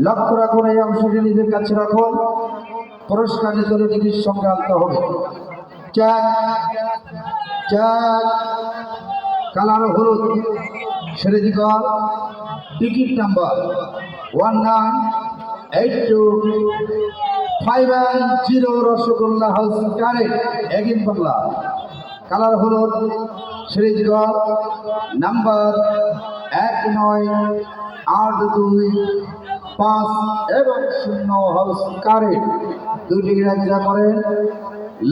লক্ষ্য রাখুন, এই অংশটি নিজের কাছে রাখুন। পুরস্কার নিতরে জিনিস সঙ্গে আনতে হবে। কালার হলুদ, সেরেজিকল, ticket number 198251 rasgulla house current again Bangla. Colour হলুদ, সেরেজিকল, নাম্বার 198225 এবং 0 হাউস কারেন্ট। দুটি রাজা করেন।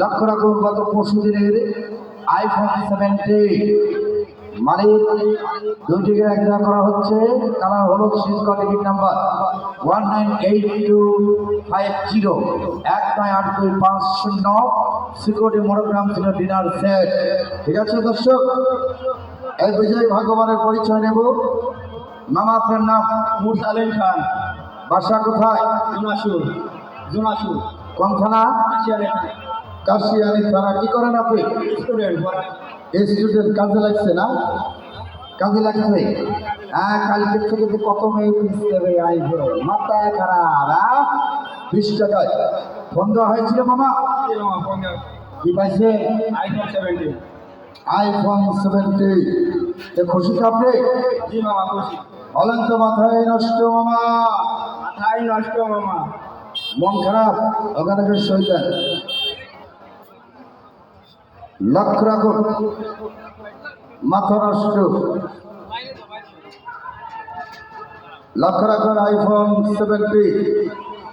লক্ষ্য রাখুন, গত পরশু দিনের আইফোন 17 মালিক দুটি রাজা করা হচ্ছে। কালার হলুদ, series ticket number 198250 198250 security monogram ছিল ডিনার সেট। ঠিক আছে দর্শক, এই বিজয় ভাগ্যবানের পরিচয় নেব। মামা, আপনার নাম? মুরসালিম খান। বাসা কোথায়? জুনাসুর। কোন থানা? কাশিয়ানি থানা। কি করেন আপনি? স্টুডেন্ট। স্টুডেন্ট। কাজে লাগছে না? কাজে লাগছে। হ্যাঁ, কালকের থেকে যে কত মেয়ে পিস দেবে আইফোন, মাথা খারাপ। 20 টাকায় ফোন দেওয়া হয়েছিল মামা। কি পাইছে? আইফোন 17। আইফোন 17। খুশি তো আপনি? জি মামা, খুশি। বলেন তো, মাথায় নষ্ট মামা? মাথায় নষ্ট মামা। মন খারাপ? ওখানে শহীদ। লক্ষ্য রাখুন, মাথা নষ্ট। লক্ষ্য রাখুন, আইফোন 17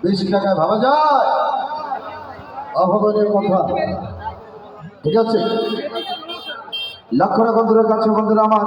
20 টাকায় ভাবা যায়? অভাবনীয় কথা। ঠিক আছে, লক্ষ্য রাখুন দূরের কাছে বন্ধুরা আমার।